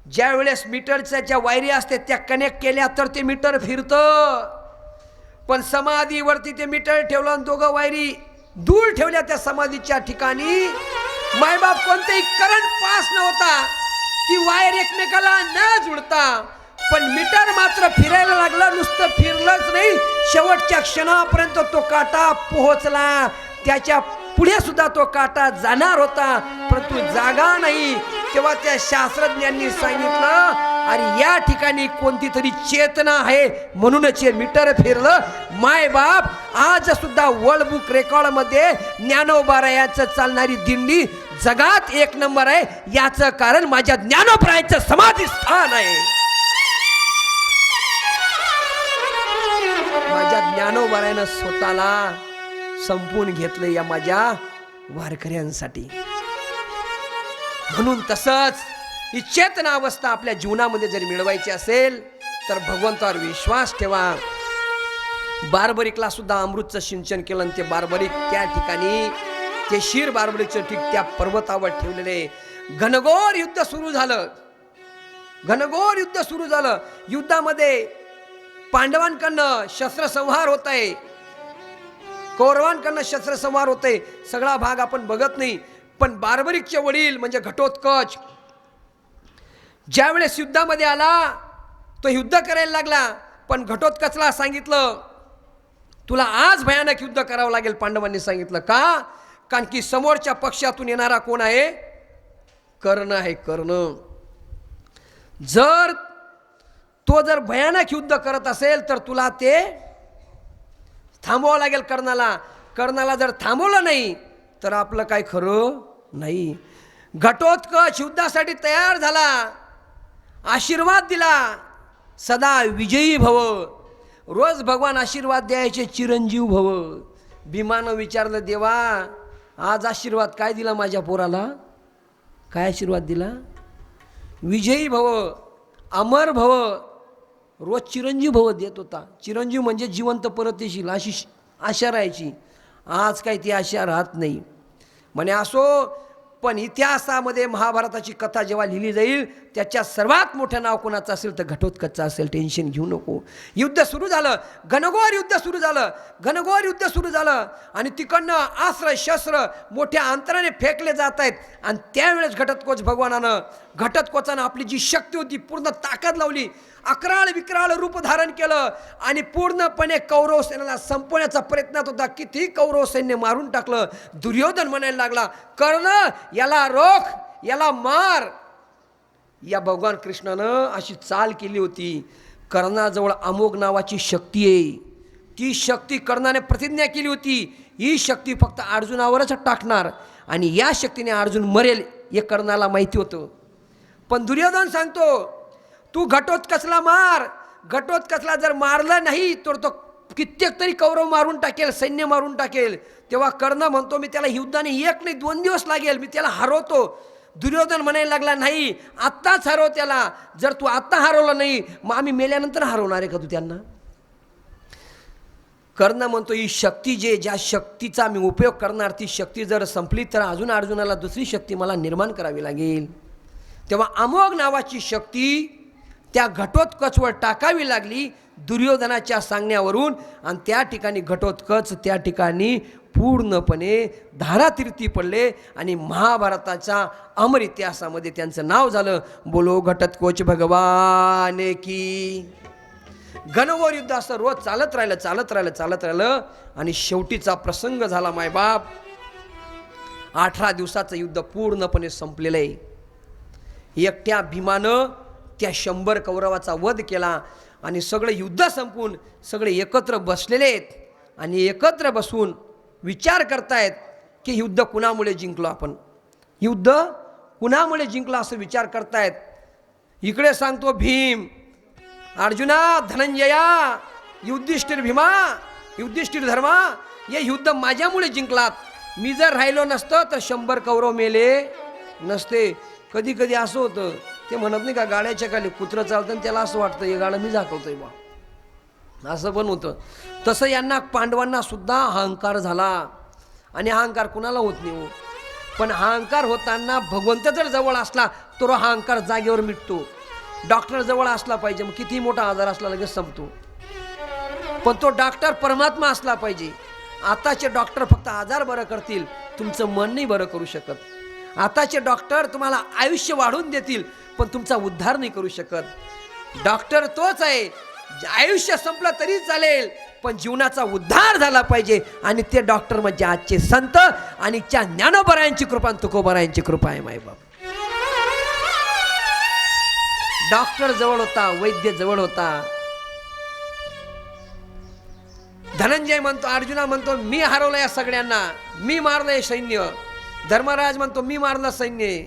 ज्या वेळेस मीटरच्या ज्या वायरी असते त्या कनेक्ट केल्या तर ते मीटर फिरतं. पण समाधीवरती ते मीटर ठेवलं आणि दोघं वायरी दूर ठेवल्या त्या समाधीच्या ठिकाणी. मायबाप कोणतेही करंट पास नव्हता, ती वायर एकमेकाला न जुळता, पण मीटर मात्र फिरायला लागलं. नुसतं फिरलंच नाही, शेवटच्या क्षणापर्यंत तो काटा पोहोचला. त्याच्या पुढे सुद्धा तो काटा जाणार होता, परंतु जागा नाही. तेव्हा त्या शास्त्रज्ञांनी सांगितलं, अरे या ठिकाणी कोणती तरी चेतना आहे म्हणूनच हे मीटर फिरलं. माय बाप आज सुद्धा वर्ल्ड बुक रेकॉर्ड मध्ये ज्ञानोबारायाचं चालणारी दिंडी जगात 1 नंबर आहे. याचं कारण माझ्या ज्ञानोबारायाचं समाधी स्थान आहे. माझ्या ज्ञानोबारायानं स्वतःला संपून घेतलं या माझ्या वारकऱ्यांसाठी. म्हणून तसंच ही चेतना अवस्था आपल्या जीवनामध्ये जर मिळवायची असेल तर भगवंतावर विश्वास ठेवा. बारबरिकला सुद्धा अमृतचं सिंचन केलं आणि ते बारबरिक त्या ठिकाणी ते शीर बारबरिकचं ठीक त्या पर्वतावर ठेवलेले. घनघोर युद्ध सुरू झालं. घनघोर युद्ध सुरू झालं. युद्धामध्ये पांडवांकडनं शस्त्रसंहार होत आहे, कौरवांकडनं शस्त्रसंहार होते. सगळा भाग आपण बघत नाही. पण बारबरिकचे वडील म्हणजे घटोत्कच ज्या वेळेस युद्धामध्ये आला तो युद्ध करायला लागला. पण घटोत्कचला सांगितलं तुला आज भयानक युद्ध करावं लागेल. पांडवांनी सांगितलं का? कारण की समोरच्या पक्षातून येणारा कोण आहे? कर्ण आहे. कर्ण जर भयानक युद्ध करत असेल तर तुला ते थांबवावं लागेल. कर्णाला जर थांबवलं नाही तर आपलं काय खरं नाही. घटोत्कच युद्धासाठी तयार झाला, आशीर्वाद दिला, सदा विजयी भव. रोज भगवान आशीर्वाद द्यायचे, चिरंजीव भव. भीमानं विचारलं देवा आज आशीर्वाद काय दिला माझ्या पोराला? काय आशीर्वाद दिला? विजयी भव, अमर भव. रोज चिरंजीव भव देत होता. चिरंजीव म्हणजे जिवंत परत येशील अशी आशा राहायची. आज काही ती आशा राहत नाही. म्हणे असो, पण इतिहासामध्ये महाभारताची कथा जेव्हा लिहिली जाईल त्याच्या सर्वात मोठं नाव कोणाचं असेल तर घटोत्कचचं असेल. टेन्शन घेऊ नको. युद्ध सुरू झालं. घनघोर युद्ध सुरू झालं. घनघोर युद्ध सुरू झालं आणि तिकडनं अस्त्र शस्त्र मोठ्या अंतराने फेकले जात आहेत. आणि त्यावेळेस घटोत्कचानं आपली जी शक्ती होती पूर्ण ताकद लावली, अकराळ विक्राळ रूप धारण केलं आणि पूर्णपणे कौरव सेनेला संपवण्याचा प्रयत्नात होता. किती कौरव सैन्य मारून टाकलं. दुर्योधन म्हणायला लागला कर्ण याला रोख, याला मार. या भगवान कृष्णानं अशी चाल केली होती. कर्णाजवळ अमोघ नावाची शक्ती आहे. ती शक्ती कर्णाने प्रतिज्ञा केली होती, ही शक्ती फक्त अर्जुनावरच टाकणार आणि या शक्तीने अर्जुन मरेल हे कर्णाला माहिती होतं. पण दुर्योधन सांगतो तू घटोत्कचला मार. घटोत्कचला जर मारलं नाही तर तो कित्येक तरी कौरव मारून टाकेल, सैन्य मारून टाकेल. तेव्हा कर्ण म्हणतो मी त्याला युद्धाने 1 नाही 2 दिवस लागेल, मी त्याला हरवतो. दुर्योधन म्हणायला लागला नाही आत्ताच हरव त्याला. जर तू आत्ता हरवलं नाही मग आम्ही मेल्यानंतर हरवणार आहे का तू त्यांना? कर्ण म्हणतो ही शक्ती ज्या शक्तीचा मी उपयोग करणार ती शक्ती जर संपली तर अजून अर्जुनाला दुसरी शक्ती मला निर्माण करावी लागेल. तेव्हा अमोघ नावाची शक्ती त्या घटोत्कचवर टाकावी लागली दुर्योधनाच्या सांगण्यावरून. आणि त्या ठिकाणी घटोत्कच त्या ठिकाणी पूर्णपणे धारातीर्थी पडले आणि महाभारताच्या अमर इतिहासामध्ये त्यांचं नाव झालं. बोलो घटोत्कच भगवान की. घनघोर युद्ध असं रोज चालत राहिलं आणि शेवटीचा प्रसंग झाला मायबाप. 18 दिवसाचं युद्ध पूर्णपणे संपलेलं आहे. एकट्या भीमानं त्या 100 कौरवाचा वध केला आणि सगळे युद्ध संपून सगळे एकत्र बसलेले आहेत आणि एकत्र बसून विचार करतायत की युद्ध कुणामुळे जिंकलो आपण, युद्ध कुणामुळे जिंकलो असं विचार करतायत. इकडे सांगतो भीम, अर्जुना, धनंजया, युधिष्ठिर भीमा, युधिष्ठिर धर्मा, हे युद्ध माझ्यामुळे जिंकलात. मी जर राहिलो नसतं तर 100 कौरव मेले नसते. कधी कधी असं होतं, ते म्हणत नाही का गाड्याच्या खाली कुत्रं चालतं आणि त्याला असं वाटतं हे गाडं मी झाकवतोय बा, असं पण होतं. तसं यांना पांडवांना सुद्धा अहंकार झाला. आणि अहंकार कुणाला होत नाही हो, पण अहंकार होताना भगवंत जर जवळ असला तर अहंकार जागेवर मिटतो. डॉक्टर जवळ असला पाहिजे, मग किती मोठा आजार असला लगेच संपतो, पण तो डॉक्टर परमात्मा असला पाहिजे. आताचे डॉक्टर फक्त आजार बरं करतील, तुमचं मन नाही बरं करू शकत. आताचे डॉक्टर तुम्हाला आयुष्य वाढवून देतील पण तुमचा उद्धार नाही करू शकत. डॉक्टर तोच आहे, आयुष्य संपलं तरी चालेल पण जीवनाचा उद्धार झाला पाहिजे. आणि ते डॉक्टर म्हणजे आजचे संत आणि त्या ज्ञानोबरायांची कृपा आणि तुकोबरायांची कृपा आहे मायबाप. डॉक्टर जवळ होता, वैद्य जवळ होता. धनंजय म्हणतो, अर्जुना म्हणतो मी हरवलं या सगळ्यांना, मी मारलंय सैन्य. धर्मराज म्हणतो मी मारलं सैन्य.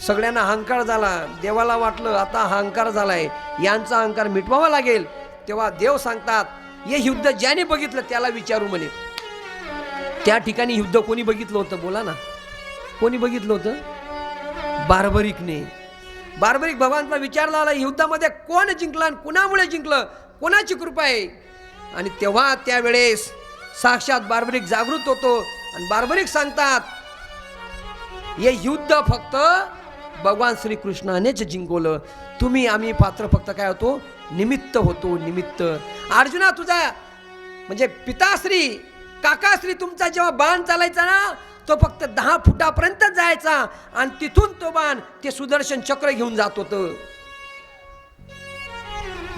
सगळ्यांना अहंकार झाला. देवाला वाटलं आता अहंकार झालाय, यांचा अहंकार मिटवावा लागेल. तेव्हा देव सांगतात हे युद्ध ज्याने बघितलं त्याला विचारू म्हणे. त्या ठिकाणी युद्ध कोणी बघितलं होतं बोला ना, कोणी बघितलं होतं? बार्बरिकने. बार्बरिक भगवानला विचारला आला युद्धामध्ये कोण जिंकला आणि कुणामुळे जिंकलं, कोणाची कृपा आहे. आणि तेव्हा त्यावेळेस साक्षात बार्बरिक जागृत होतो आणि बार्बरिक सांगतात हे युद्ध फक्त भगवान श्रीकृष्णानेच जिंकवलं, तुम्ही आम्ही पात्र फक्त काय होतो, निमित्त होतो, निमित्त. अर्जुना तुझा म्हणजे पिताश्री काकाश्री तुमचा जेव्हा बाण चालायचा ना तो फक्त 10 फुटापर्यंत जायचा आणि तिथून तो बाण ते सुदर्शन चक्र घेऊन जात होतं.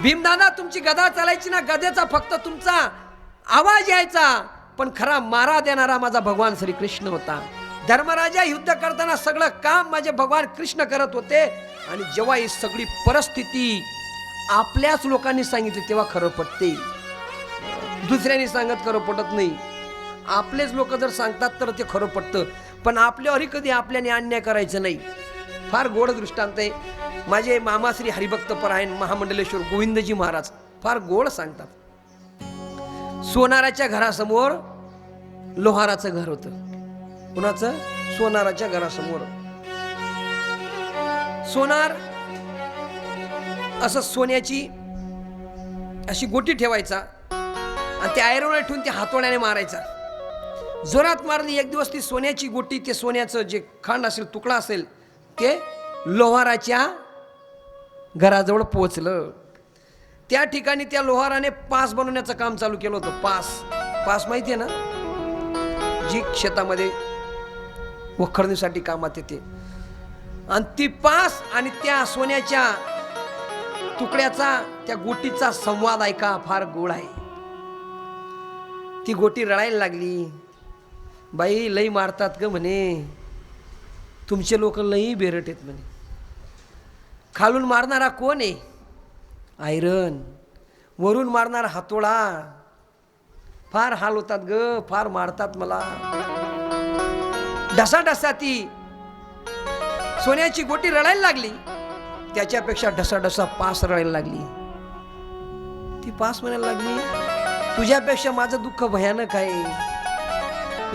भीमदादा तुमची गदा चालायची ना, गदेचा फक्त तुमचा आवाज यायचा पण खरा मारा देणारा माझा भगवान श्रीकृष्ण होता. धर्मराजा युद्ध करताना सगळं काम माझे भगवान कृष्ण करत होते. आणि जेव्हा ही सगळी परिस्थिती आपल्याच लोकांनी सांगितली तेव्हा खरं पटते, दुसऱ्यांनी सांगत खरं पटत नाही. आपलेच लोक जर सांगतात तर ते खरं पटतं, पण आपल्यावरही कधी आपल्याने अन्याय करायचं नाही. फार गोड दृष्टांत आहे. माझे मामा श्री हरिभक्त परायण महामंडलेश्वर गोविंदजी महाराज फार गोड सांगतात. सोनाराच्या घरासमोर लोहाराचं घर होतं. कुणाचं? सोनाराच्या घरासमोर. सोनार असं सोन्याची अशी गोटी ठेवायचा आणि ते आयरनवर ठेवून ते हातोड्याने मारायचा. जोरात मारली एक दिवस ती सोन्याची गोटी, ते सोन्याचं जे खांड असेल, तुकडा असेल, ते लोहाराच्या घराजवळ पोहोचलं. त्या ठिकाणी त्या लोहाराने पास बनवण्याचं काम चालू केलं होतं. पास माहिती आहे ना, जी शेतामध्ये वखरणीसाठी कामात येते. आणि ती पास आणि त्या सोन्याच्या तुकड्याचा, त्या गोटीचा संवाद ऐका, फार गोड आहे. ती गोटी रडायला लागली. बाई लई मारतात ग म्हणे, तुमचे लोक लई बेरट आहेत म्हणे. खालून मारणारा कोण आहे? आयरन. वरून मारणारा हातोडा. फार हाल होतात ग, फार मारतात मला. ढसाढसा ती सोन्याची गोटी रडायला लागली. त्याच्यापेक्षा ढसाढसा पास रडायला लागली. ती पास म्हणायला लागली तुझ्यापेक्षा माझं दुःख भयानक आहे.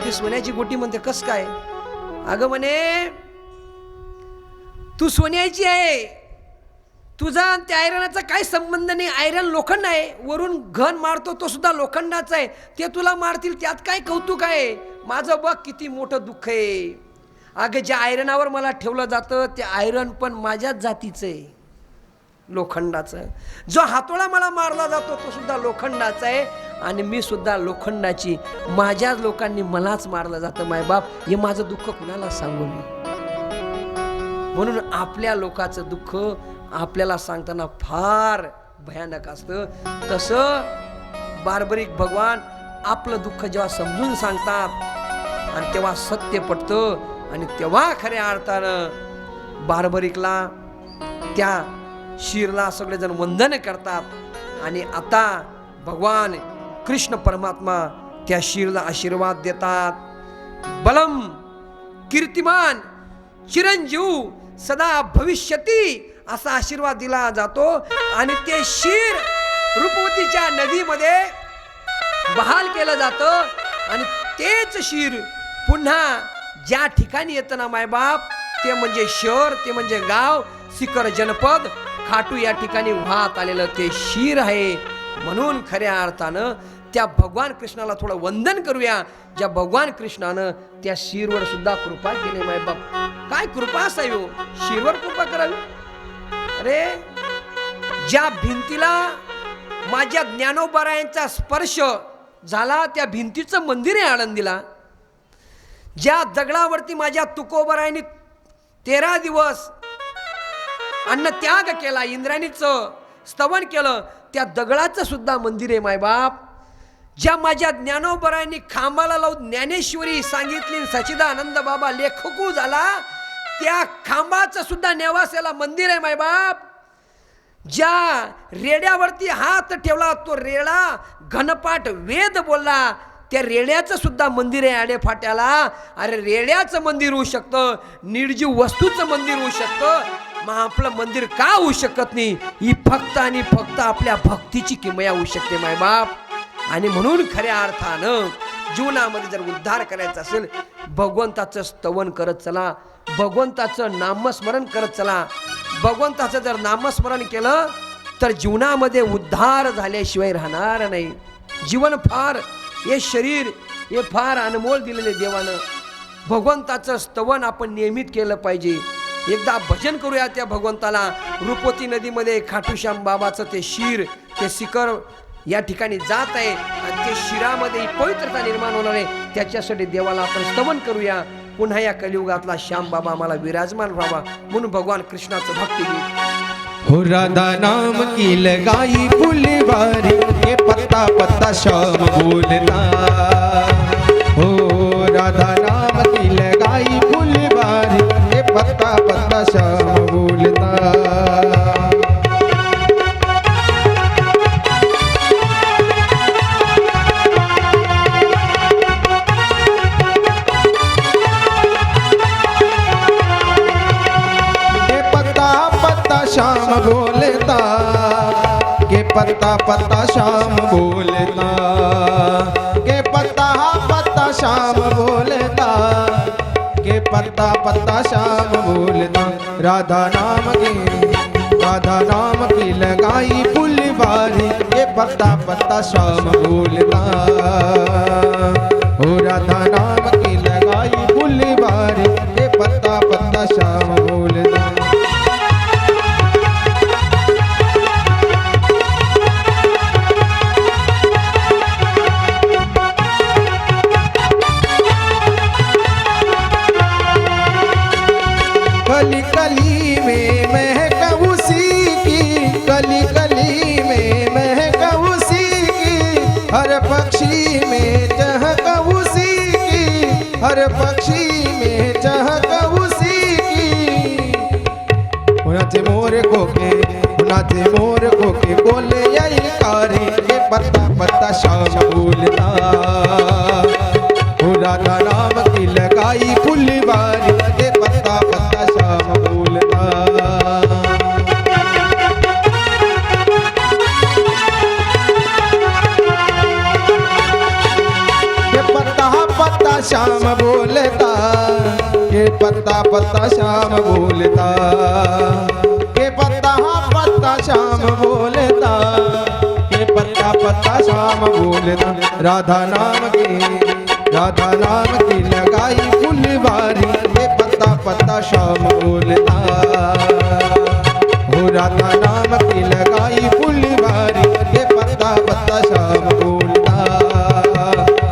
ती सोन्याची गोटी म्हणते कस काय? अगं म्हणे तू सोन्याची आहे तुझा आणि त्या आयरनाचा काही संबंध नाही. आयरन लोखंड आहे, वरून घन मारतो तो सुद्धा लोखंडाचा आहे. ते तुला मारतील त्यात काय कौतुक आहे? माझं बघ किती मोठं दुःख आहे. अगं ज्या आयरनावर मला ठेवलं जातं ते आयरन पण माझ्याच जातीचं आहे, लोखंडाचं. जो हातोळा मला मारला जातो तो सुद्धा लोखंडाचा आहे आणि मी सुद्धा लोखंडाची. माझ्याच लोकांनी मलाच मारलं जातं. मायबाप, हे माझं दुःख कुणाला सांगू नये. म्हणून आपल्या लोकांचं दुःख आपल्याला सांगताना फार भयानक असतं. तसं बारबरीक भगवान आपलं दुःख जेव्हा समजून सांगतात आणि तेव्हा सत्य पटतं आणि तेव्हा खऱ्या अर्थानं बारबरीकला त्या शीरला सगळेजण वंदन करतात. आणि आता भगवान कृष्ण परमात्मा त्या शीरला आशीर्वाद देतात. बलम कीर्तिमान चिरंजीव सदा भविष्यती असा आशीर्वाद दिला जातो. आणि ते शीर रूपवतीच्या नदीमध्ये बहाल केलं जातं आणि तेच शीर पुन्हा ज्या ठिकाणी येतं ना मायबाप, ते म्हणजे शहर, ते म्हणजे गाव, सिकर जनपद खाटू या ठिकाणी वाहत आलेलं ते शीर आहे. म्हणून खऱ्या अर्थानं त्या भगवान कृष्णाला थोडं वंदन करूया, ज्या भगवान कृष्णानं त्या शीरवर सुद्धा कृपा केली. मायबाप, काय कृपा असावी हो, शीरवर कृपा करावी. अरे ज्या भिंतीला माझ्या ज्ञानोबारायांचा स्पर्श झाला त्या भिंतीचं मंदिर आहे आळंदीला. ज्या दगडावरती माझ्या तुकोबरायांनी 13 दिवस अन्न त्याग केला, इंद्राणीचं स्तवन केलं, त्या दगडाचं सुद्धा मंदिर आहे मायबाप. ज्या माझ्या ज्ञानोबरायांनी खांबाला लावून ज्ञानेश्वरी सांगितली, सच्चिदानंद बाबा लेखकू झाला, त्या खांबाचं सुद्धा नेवासेला मंदिर आहे मायबाप. ज्या रेड्यावरती हात ठेवला तो रेडा घनपाठ वेद बोलला, त्या रेड्याचं सुद्धा मंदिर आहे आडेफाट्याला. अरे रेड्याचं मंदिर होऊ शकतं, निर्जीव वस्तूचं मंदिर होऊ शकतं, मग आपलं मंदिर का होऊ शकत नाही? ही फक्त आणि फक्त आपल्या भक्तीची किमया होऊ शकते मायबाप. आणि म्हणून खऱ्या अर्थानं जीवनामध्ये जर उद्धार करायचा असेल, भगवंताचं स्तवन करत चला, भगवंताचं नामस्मरण करत चला. भगवंताचं जर नामस्मरण केलं तर जीवनामध्ये उद्धार झाल्याशिवाय राहणार नाही. जीवन फार, हे शरीर हे फार अनमोल दिलेले देवानं. भगवंताचं स्तवन आपण नियमित केलं पाहिजे. एकदा भजन करूया त्या भगवंताला. रूपवती नदीमध्ये खाटूश्याम बाबाचं ते शीर, ते शिखर या ठिकाणी जात आहे आणि ते शिरामध्ये पवित्रता निर्माण होणार आहे. त्याच्यासाठी देवाला आपण स्तवन करूया. पुन्हा या कलियुगातला श्याम बाबा आम्हाला विराजमान व्हावा म्हणून भगवान कृष्णाचं भक्ती गीत. हो राधा नाम की लगाई फुलवारी, ये पत्ता पत्ता श्याम बोलता. हो राधा नाम की लगाई फुलवारी, ये पत्ता पत्ता श्याम बोलता. श्याम बोलता, के पत्ता पत्ता श्याम बोलता, के पत्ता पत्ता श्याम बोलता, के पत्ता पत्ता श्याम बोलता. राधा नाम की लगाई फुलवारी, ये पत्ता पत्ता श्याम बोलता. हो राधा नाम की लगाई फुलवारी, ये पत्ता पत्ता श्याम बोलता. कली कली में महक उसी की, कली कली में महक उसी की, हर पक्षी में चहक उसी की, हर पक्षी में चहक उसी की. नाचे मोर कोके बोले यही कारी, ये पत्ता पत्ता श्याम बोलता. हो राधा नाम की लगाई फुलवारी, ये पत्ता पत्ता श्याम बोलता. ये पत्ता पत्ता श्याम बोलता, ये पत्ता पत्ता श्याम बोलता, ये पत्ता पत्ता श्याम बोलना राधा नाम की लगाई फुलवारी ये पत्ता पत्ता श्याम बोलना हो राधा नाम की लगाई फुलवारी ये पत्ता पत्ता श्याम बोलना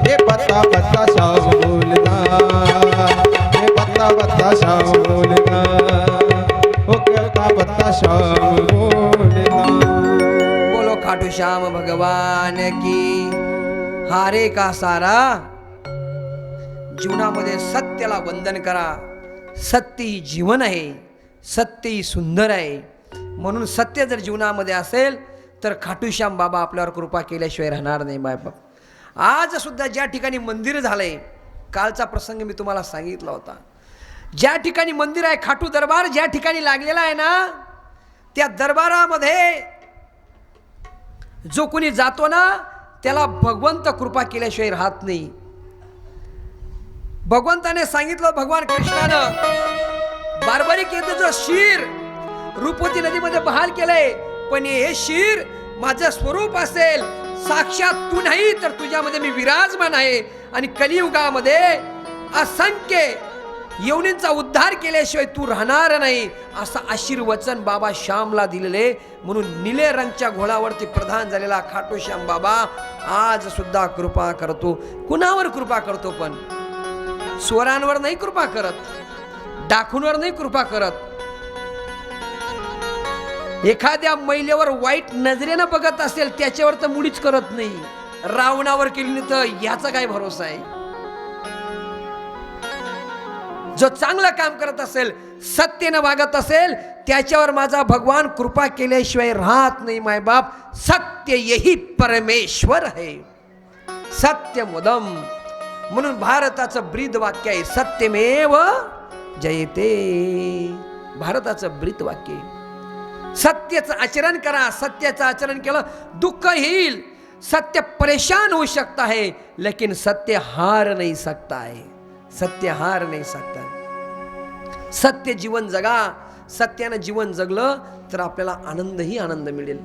ये पत्ता पत्ता श्याम बोलना ये पत्ता पत्ता श्याम बोलना ओ पत्ता पत्ता श्याम बोलना। बोलो खाटू श्याम भगवान की। हारे का सारा जीवनामध्ये सत्याला वंदन करा। सत्य ही जीवन आहे, सत्य ही सुंदर आहे, म्हणून सत्य जर जीवनामध्ये असेल तर खाटूश्याम बाबा आपल्यावर कृपा केल्याशिवाय राहणार नाही बाप। आज सुद्धा ज्या ठिकाणी मंदिर झालंय, कालचा प्रसंग मी तुम्हाला सांगितला होता, ज्या ठिकाणी मंदिर आहे खाटू दरबार ज्या ठिकाणी लागलेला आहे ना, त्या दरबारामध्ये जो कोणी जातो ना त्याला भगवंत कृपा केल्याशिवाय राहत नाही। भगवंताने सांगितलं, भगवान कृष्णानं बारबारीक येतं शिर रूपवती नदीमध्ये बहाल केलंय, पण हे शिर माझं स्वरूप असेल, साक्षात तू नाही तर तुझ्यामध्ये मी विराजमान आहे, आणि कलियुगामध्ये असंख्य योनींचा उद्धार केल्याशिवाय तू राहणार नाही, असं आशीर्वचन बाबा श्यामला दिलेले। म्हणून निळे रंगच्या घोडावरती प्रधान झालेला खाटूश्याम बाबा आज सुद्धा कृपा करतो। कुणावर कृपा करतो? पण स्वरांवर नाही कृपा करत, डाकूंवर नाही कृपा करत, एखाद्या महिलेवर वाईट नजरेनं बघत असेल त्याच्यावर तर मुळीच करत नाही, रावणावर केली तर याचा काय भरोसा आहे? जो चांगलं काम करत असेल, सत्याने वागत असेल, त्याच्यावर माझा भगवान कृपा केल्याशिवाय राहत नाही मायबाप। सत्य यही परमेश्वर है, सत्यमुदम। म्हणून भारताचं ब्रीद वाक्य आहे, सत्यमेव जयते। भारताचं ब्रीद वाक्य आहे, सत्याचं आचरण करा। सत्याचं आचरण केलं दुःख येईल, सत्य परेशान हो सकता है, लेकिन सत्य हार नहीं सकता है, सत्य हार नहीं सकता। सत्य जीवन जगा, सत्यानं जीवन जगलं तर आपल्याला आनंद ही आनंद मिळेल।